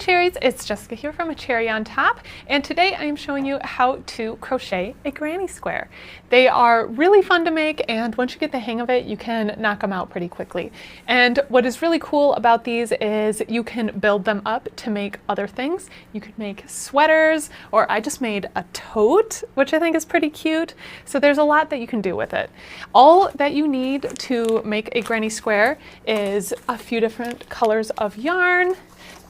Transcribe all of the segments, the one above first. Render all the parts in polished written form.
cherries, it's Jessica here from A Cherry on Top, and today I am showing you how to crochet a granny square. They are really fun to make, and once you get the hang of it, you can knock them out pretty quickly. And what is really cool about these is you can build them up to make other things. You could make sweaters, or I just made a tote, which I think is pretty cute. So there's a lot that you can do with it. All that you need to make a granny square is a few different colors of yarn,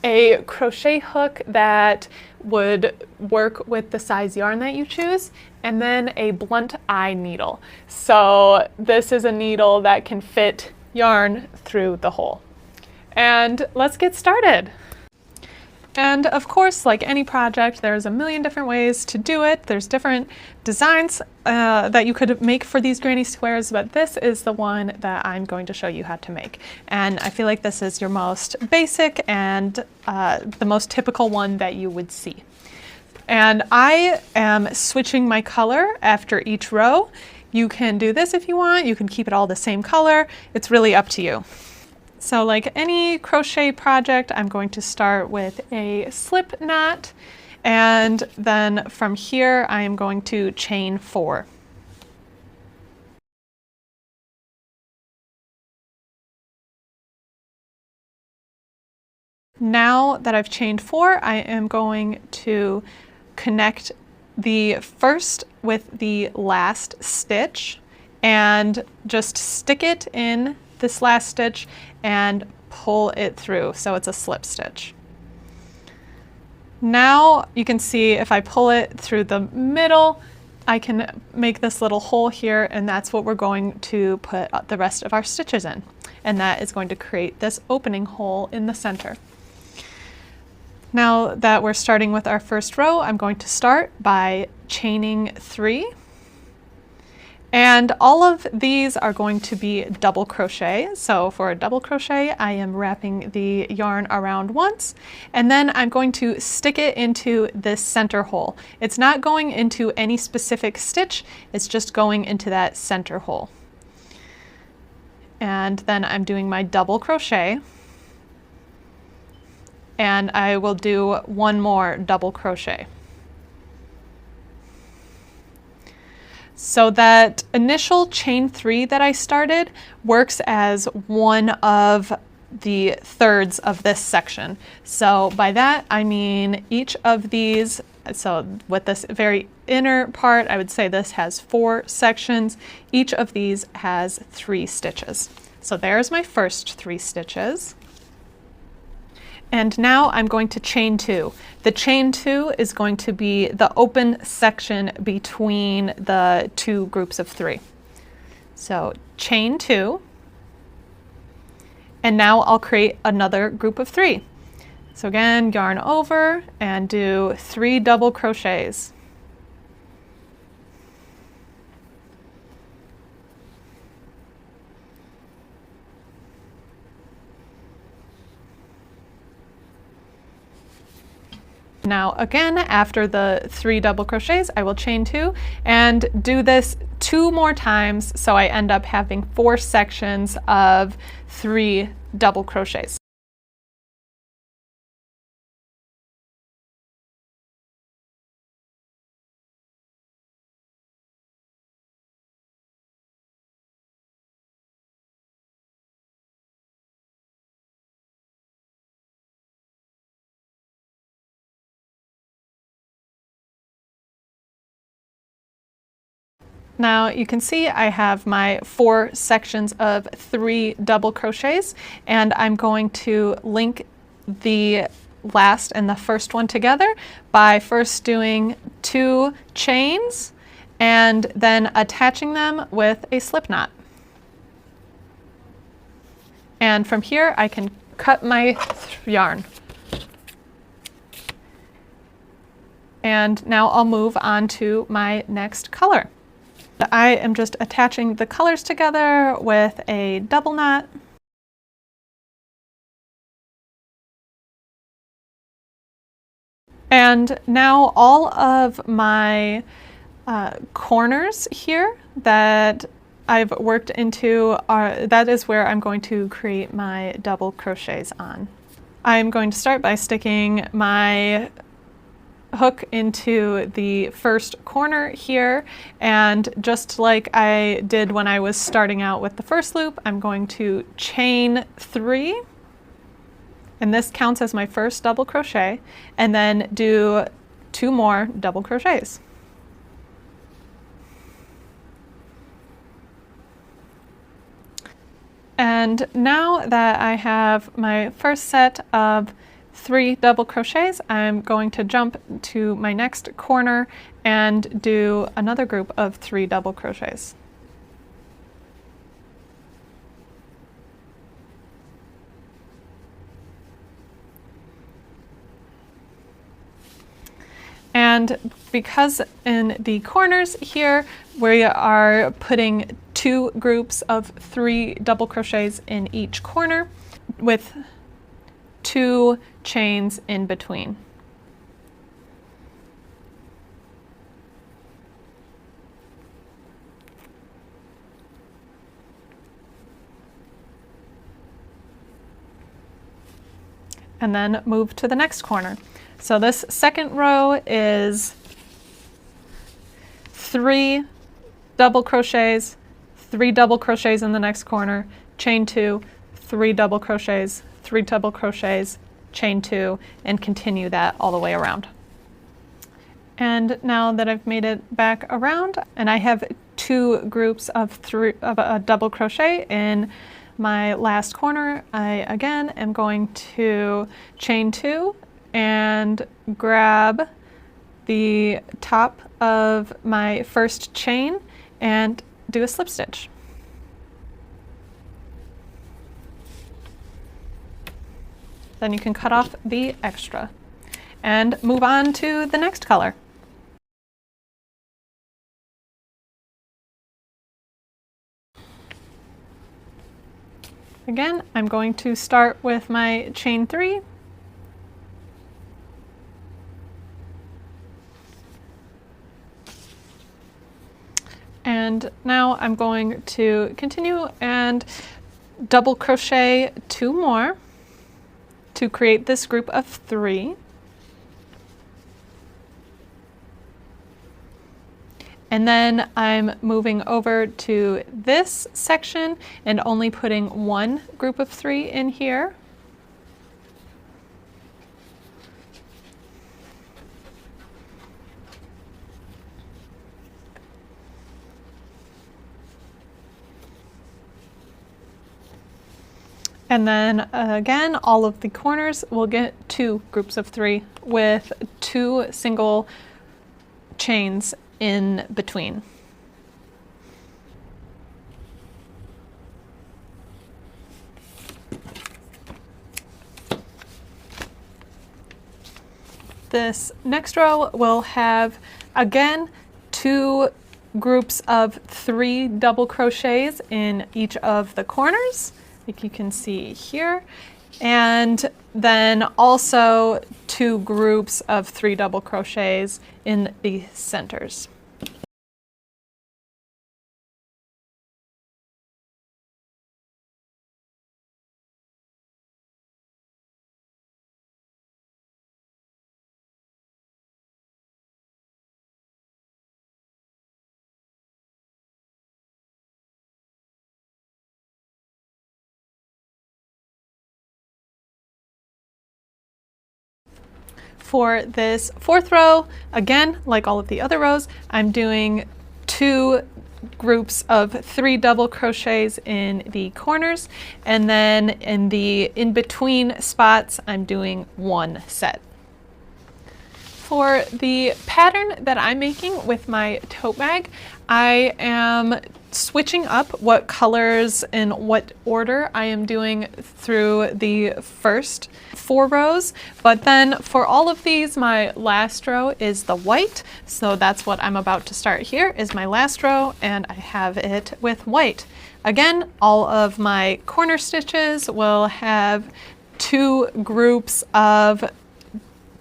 a crochet hook that would work with the size yarn that you choose, and then a blunt eye needle. So this is a needle that can fit yarn through the hole. And let's get started. And of course, like any project, there's a million different ways to do it. There's different designs that you could make for these granny squares, but this is the one that I'm going to show you how to make. And I feel like this is your most basic and the most typical one that you would see. And I am switching my color after each row. You can do this if you want. You can keep it all the same color. It's really up to you. So like any crochet project, I'm going to start with a slip knot, and then from here I am going to chain 4. Now that I've chained 4, I am going to connect the first with the last stitch and just stick it in this last stitch and pull it through, so it's a slip stitch. Now you can see if I pull it through the middle, I can make this little hole here, and that's what we're going to put the rest of our stitches in. And that is going to create this opening hole in the center. Now that we're starting with our first row, I'm going to start by chaining 3. And all of these are going to be double crochet. So for a double crochet, I am wrapping the yarn around once, and then I'm going to stick it into this center hole. It's not going into any specific stitch, it's just going into that center hole. And then I'm doing my double crochet, and I will do one more double crochet. So that initial chain 3 that I started works as one of the thirds of this section. So by that I mean each of these, so with this very inner part, I would say this has 4 sections. Each of these has 3 stitches. So there's my first 3 stitches. And now I'm going to chain 2. The chain 2 is going to be the open section between the 2 groups of 3. So chain 2, and now I'll create another group of 3. So again, yarn over and do 3 double crochets. Now again, after the 3 double crochets, I will chain 2 and do this 2 more times, so I end up having 4 sections of 3 double crochets. Now you can see I have my 4 sections of 3 double crochets, and I'm going to link the last and the first one together by first doing 2 chains and then attaching them with a slip knot. And from here I can cut my yarn. And now I'll move on to my next color. I am just attaching the colors together with a double knot. And now all of my corners here that I've worked into that is where I'm going to create my double crochets on. I'm going to start by sticking my hook into the first corner here, and just like I did when I was starting out with the first loop, I'm going to chain 3, and this counts as my first double crochet, and then do 2 more double crochets. And now that I have my first set of 3 double crochets, I'm going to jump to my next corner and do another group of 3 double crochets. And because in the corners here we are putting 2 groups of 3 double crochets in each corner with 2 chains in between. And then move to the next corner. So this second row is 3 double crochets, 3 double crochets in the next corner, chain 2, 3 double crochets, 3 double crochets, chain 2, and continue that all the way around. And now that I've made it back around, and I have 2 groups of a double crochet in my last corner, I again am going to chain 2 and grab the top of my first chain and do a slip stitch. Then you can cut off the extra and move on to the next color. Again, I'm going to start with my chain 3. And now I'm going to continue and double crochet 2 more to create this group of 3. And then I'm moving over to this section and only putting 1 group of 3 in here. And then again, all of the corners will get 2 groups of 3 with 2 single chains in between. This next row will have again 2 groups of 3 double crochets in each of the corners, like you can see here, and then also 2 groups of 3 double crochets in the centers. For this 4th row, again, like all of the other rows, I'm doing 2 groups of 3 double crochets in the corners, and then in the in-between spots, I'm doing 1 set. For the pattern that I'm making with my tote bag, I am switching up what colors and what order I am doing through the first 4 rows, but then for all of these, my last row is the white, so that's what I'm about to start here is my last row, and I have it with white. Again, all of my corner stitches will have 2 groups of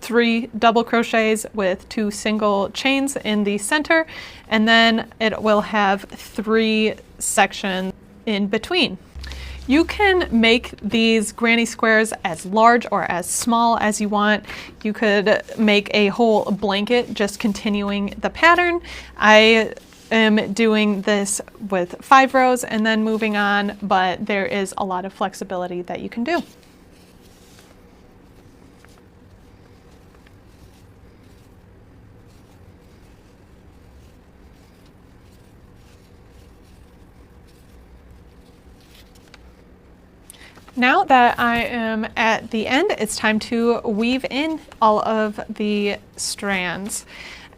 3 double crochets with 2 single chains in the center, and then it will have 3 sections in between. You can make these granny squares as large or as small as you want. You could make a whole blanket just continuing the pattern. I am doing this with 5 rows and then moving on, but there is a lot of flexibility that you can do. Now that I am at the end, it's time to weave in all of the strands.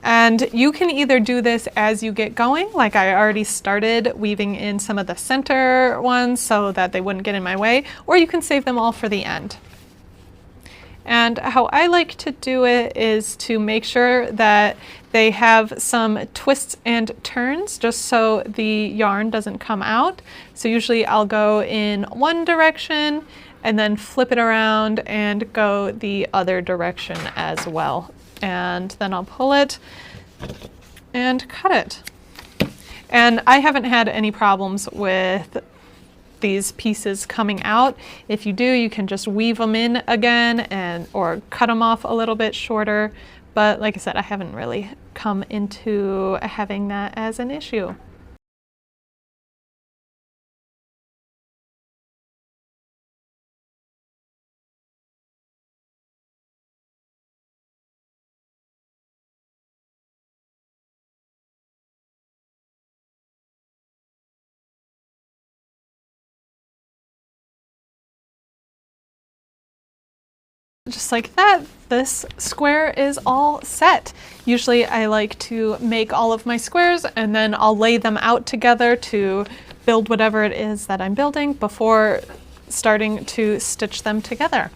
And you can either do this as you get going, like I already started weaving in some of the center ones so that they wouldn't get in my way, or you can save them all for the end. And how I like to do it is to make sure that they have some twists and turns just so the yarn doesn't come out. So usually I'll go in one direction and then flip it around and go the other direction as well. And then I'll pull it and cut it. And I haven't had any problems with these pieces coming out. If you do, you can just weave them in again or cut them off a little bit shorter. But like I said, I haven't really come into having that as an issue. Just like that, this square is all set. Usually I like to make all of my squares and then I'll lay them out together to build whatever it is that I'm building before starting to stitch them together.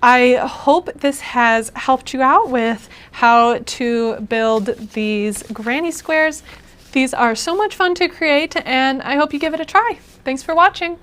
I hope this has helped you out with how to build these granny squares. These are so much fun to create and I hope you give it a try. Thanks for watching.